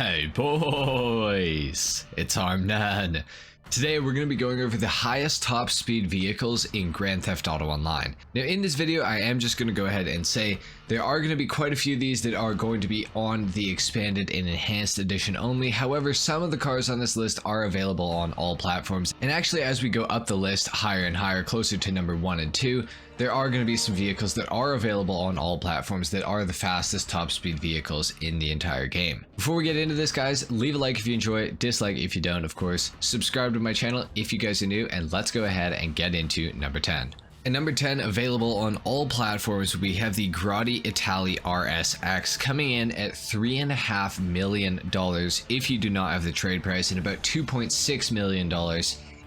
Hey boys, it's HarmNone. Today we're going to be going over the highest top speed vehicles in Grand Theft Auto Online. Now in this video I am just going to go ahead and say there are going to be quite a few of these that are going to be on the expanded and enhanced edition only. However, some of the cars on this list are available on all platforms. And actually as we go up the list higher and higher, closer to number 1 and 2, there are going to be some vehicles that are available on all platforms that are the fastest top speed vehicles in the entire game. Before we get into this, guys, leave a like if you enjoy it, dislike if you don't, of course. Subscribe to my channel if you guys are new, and let's go ahead and get into number 10. At number 10, available on all platforms, we have the Grotti Italy RSX coming in at $3.5 million if you do not have the trade price, and about $2.6 million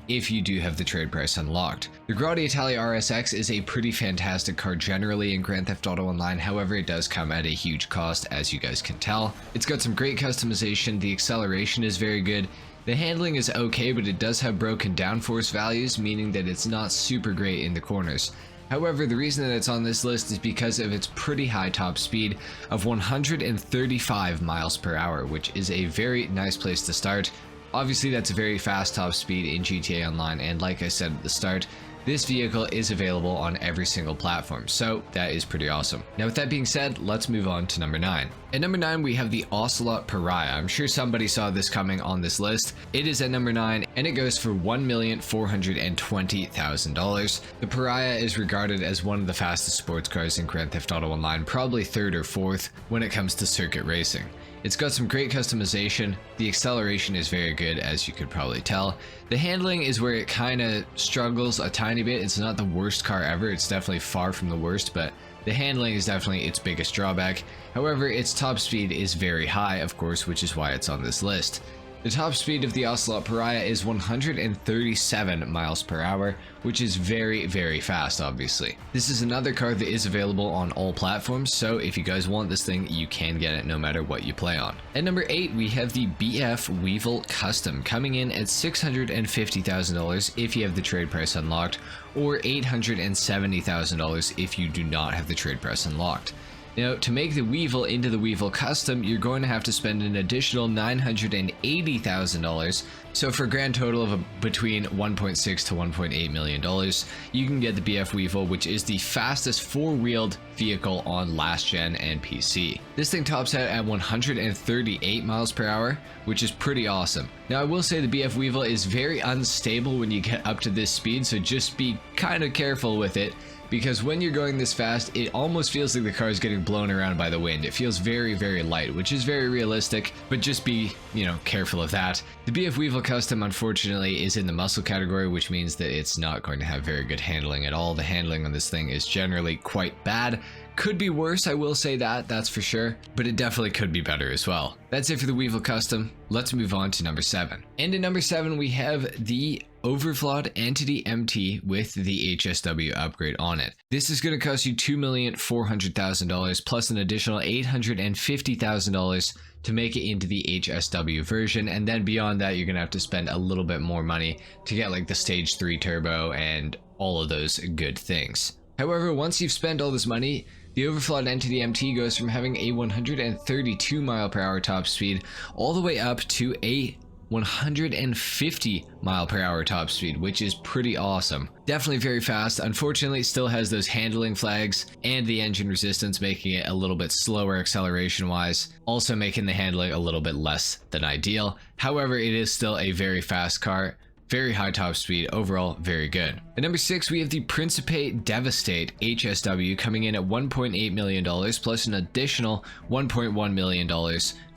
if you do have the trade price unlocked. The Grotti Italy RSX is a pretty fantastic car generally in Grand Theft Auto Online, however it does come at a huge cost, as you guys can tell. It's got some great customization, the acceleration is very good, the handling is okay, but it does have broken downforce values, meaning that it's not super great in the corners. However, the reason that it's on this list is because of its pretty high top speed of 135 miles per hour, which is a very nice place to start. Obviously that's a very fast top speed in GTA Online, and like I said at the start, this vehicle is available on every single platform, so that is pretty awesome. Now with that being said, let's move on to number 9. At number 9 we have the Ocelot Pariah. I'm sure somebody saw this coming on this list. It is at number 9 and it goes for $1,420,000. The Pariah is regarded as one of the fastest sports cars in Grand Theft Auto Online, probably 3rd or 4th when it comes to circuit racing. It's got some great customization, the acceleration is very good as you could probably tell. The handling is where it kind of struggles a tiny bit. It's not the worst car ever, it's definitely far from the worst, but the handling is definitely its biggest drawback. However, its top speed is very high, of course, which is why it's on this list. The top speed of the Ocelot Pariah is 137 miles per hour, which is very, very fast, obviously. This is another car that is available on all platforms, so if you guys want this thing, you can get it no matter what you play on. At number 8, we have the BF Weevil Custom, coming in at $650,000 if you have the trade price unlocked, or $870,000 if you do not have the trade price unlocked. Now, to make the Weevil into the Weevil Custom, you're going to have to spend an additional $980,000, so for a grand total of between $1.6 to $1.8 million, you can get the BF Weevil, which is the fastest four-wheeled vehicle on last gen and PC. This thing tops out at 138 miles per hour, which is pretty awesome. Now, I will say the BF Weevil is very unstable when you get up to this speed, so just be kind of careful with it, because when you're going this fast, it almost feels like the car is getting blown around by the wind. It feels very, very light, which is very realistic, but just be, careful of that. The BF Weevil Custom, unfortunately, is in the muscle category, which means that it's not going to have very good handling at all. The handling on this thing is generally quite bad. Could be worse, I will say that's for sure, but it definitely could be better as well. That's it for the Weevil Custom. Let's move on to number 7. And at number 7, we have the Overflawed Entity MT with the HSW upgrade on it. This is going to cost you $2,400,000 plus an additional $850,000 to make it into the HSW version, and then beyond that you're going to have to spend a little bit more money to get like the stage 3 turbo and all of those good things. However, once you've spent all this money, the Overflawed Entity MT goes from having a 132 mile per hour top speed all the way up to a 150 mile per hour top speed, which is pretty awesome. Definitely very fast. Unfortunately, it still has those handling flags and the engine resistance, making it a little bit slower acceleration wise, also making the handling a little bit less than ideal. However, it is still a very fast car. Very high top speed, overall very good. At number 6, we have the Principe Devastate HSW coming in at $1.8 million plus an additional $1.1 million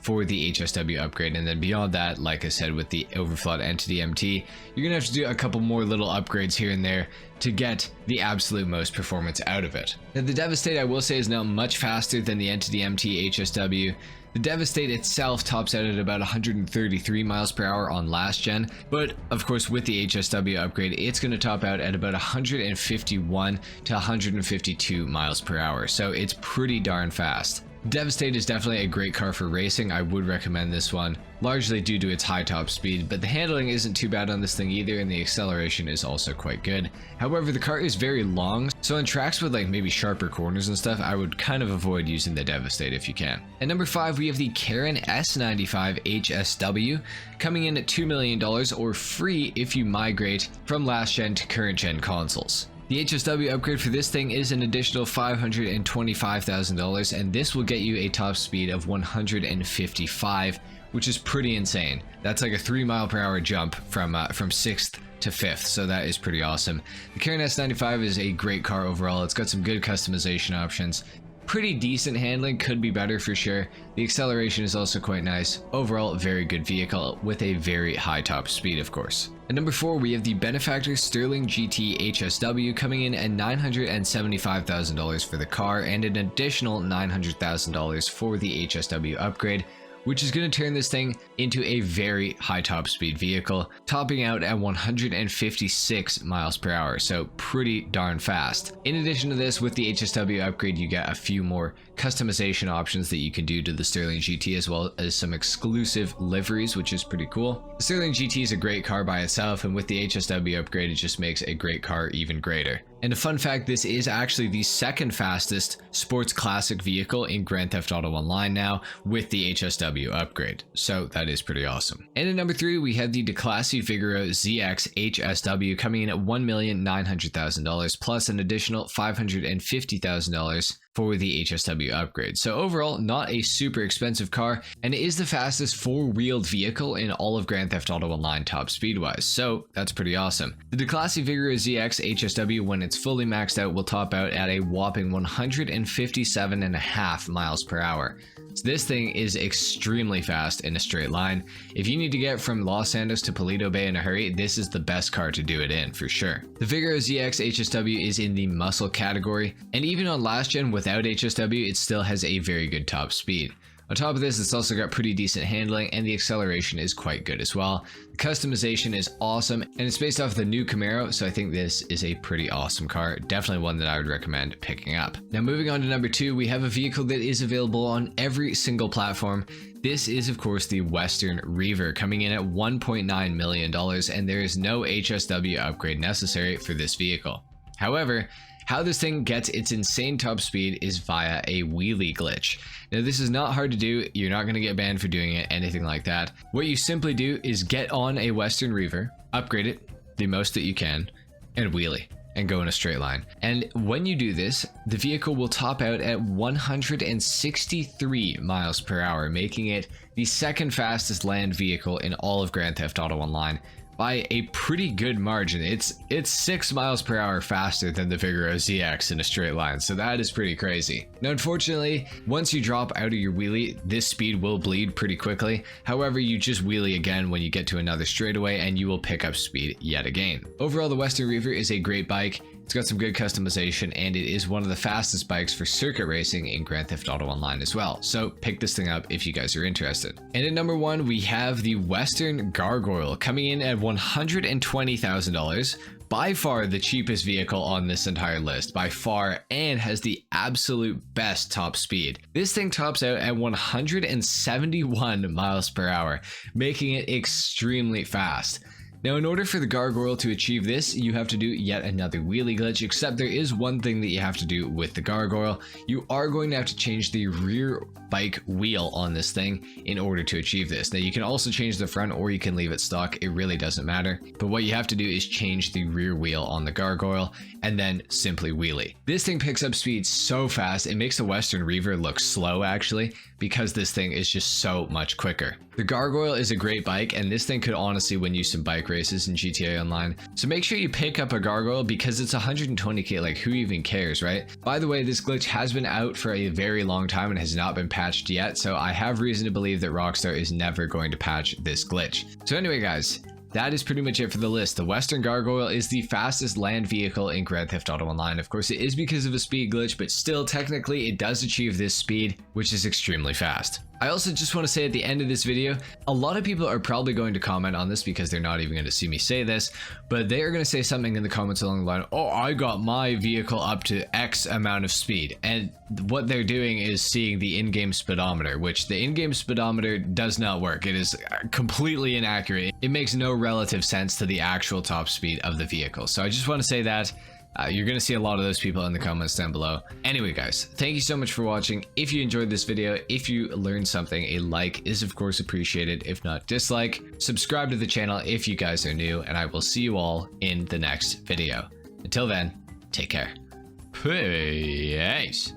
for the HSW upgrade, and then beyond that, like I said, with the Overflawed Entity MT, you're gonna have to do a couple more little upgrades here and there to get the absolute most performance out of it. Now, the Devastate, I will say, is now much faster than the Entity MT HSW. The Devastate itself tops out at about 133 miles per hour on last gen, but of course with the HSW upgrade, it's going to top out at about 151 to 152 miles per hour, so it's pretty darn fast. Devastate is definitely a great car for racing. I would recommend this one, largely due to its high top speed, but the handling isn't too bad on this thing either, and the acceleration is also quite good. However, the car is very long, so on tracks with like maybe sharper corners and stuff, I would kind of avoid using the Devastate if you can. At number 5, we have the Karin S95 HSW, coming in at $2 million, or free if you migrate from last gen to current gen consoles. The HSW upgrade for this thing is an additional $525,000, and this will get you a top speed of 155, which is pretty insane. That's like a 3 mph jump from 6th to 5th, so that is pretty awesome. The Karin S95 is a great car overall. It's got some good customization options. Pretty decent handling, could be better for sure. The acceleration is also quite nice. Overall, very good vehicle with a very high top speed, of course. At number 4, we have the Benefactor Sterling GT HSW, coming in at $975,000 for the car and an additional $900,000 for the HSW upgrade, which is going to turn this thing into a very high top speed vehicle, topping out at 156 mph, so pretty darn fast. In addition to this, with the HSW upgrade, you get a few more customization options that you can do to the Sterling GT, as well as some exclusive liveries, which is pretty cool. The Sterling GT is a great car by itself, and with the HSW upgrade, it just makes a great car even greater. And a fun fact, this is actually the second fastest sports classic vehicle in Grand Theft Auto Online now, with the HSW upgrade, so that is pretty awesome. And at number 3, we have the Declasse Vigoro ZX HSW, coming in at $1,900,000 plus an additional $550,000 for the HSW upgrade. So overall, not a super expensive car, and it is the fastest 4-wheeled vehicle in all of Grand Theft Auto Online top speed wise, so that's pretty awesome. The Declasse Vigoro ZX HSW, when it's fully maxed out, will top out at a whopping 157.5 mph. So this thing is extremely fast in a straight line. If you need to get from Los Santos to Paleto Bay in a hurry, this is the best car to do it in for sure. The Vigoro ZX HSW is in the muscle category, and even on last gen without HSW, it still has a very good top speed. On top of this, it's also got pretty decent handling, and the acceleration is quite good as well. The customization is awesome, and it's based off the new Camaro, so I think this is a pretty awesome car. Definitely one that I would recommend picking up. Now moving on to number 2, we have a vehicle that is available on every single platform. This is of course the Western Reaver, coming in at $1.9 million, and there is no HSW upgrade necessary for this vehicle. However, how this thing gets its insane top speed is via a wheelie glitch. Now this is not hard to do, you're not going to get banned for doing it, anything like that. What you simply do is get on a Western Reaver, upgrade it the most that you can, and wheelie, and go in a straight line. And when you do this, the vehicle will top out at 163 mph, making it the second fastest land vehicle in all of Grand Theft Auto Online, by a pretty good margin. It's 6 mph faster than the Vigoro ZX in a straight line, so that is pretty crazy. Now unfortunately, once you drop out of your wheelie, this speed will bleed pretty quickly. However, you just wheelie again when you get to another straightaway, and you will pick up speed yet again. Overall, the Western Reaver is a great bike. It's got some good customization, and it is one of the fastest bikes for circuit racing in Grand Theft Auto Online as well. So pick this thing up if you guys are interested. And at number 1, we have the Western Gargoyle, coming in at $120,000. By far the cheapest vehicle on this entire list, by far, and has the absolute best top speed. This thing tops out at 171 mph, making it extremely fast. Now, in order for the Gargoyle to achieve this, you have to do yet another wheelie glitch, except there is one thing that you have to do with the Gargoyle. You are going to have to change the rear bike wheel on this thing in order to achieve this. Now, you can also change the front, or you can leave it stock. It really doesn't matter. But what you have to do is change the rear wheel on the Gargoyle, and then simply wheelie. This thing picks up speed so fast, it makes the Western Reaver look slow actually, because this thing is just so much quicker. The Gargoyle is a great bike, and this thing could honestly win you some bike races in GTA Online. So make sure you pick up a Gargoyle, because it's 120k, like who even cares, right? By the way, this glitch has been out for a very long time and has not been patched yet, so I have reason to believe that Rockstar is never going to patch this glitch. So anyway guys, that is pretty much it for the list. The Western Gargoyle is the fastest land vehicle in Grand Theft Auto Online. Of course, it is because of a speed glitch, but still technically it does achieve this speed, which is extremely fast. I also just want to say at the end of this video, a lot of people are probably going to comment on this because they're not even going to see me say this, but they are going to say something in the comments along the line, oh, I got my vehicle up to X amount of speed. And what they're doing is seeing the in-game speedometer, which the in-game speedometer does not work. It is completely inaccurate. It makes no relative sense to the actual top speed of the vehicle. So I just want to say that. You're going to see a lot of those people in the comments down below. Anyway, guys, thank you so much for watching. If you enjoyed this video, if you learned something, a like is of course appreciated. If not, dislike. Subscribe to the channel if you guys are new, and I will see you all in the next video. Until then, take care. Peace.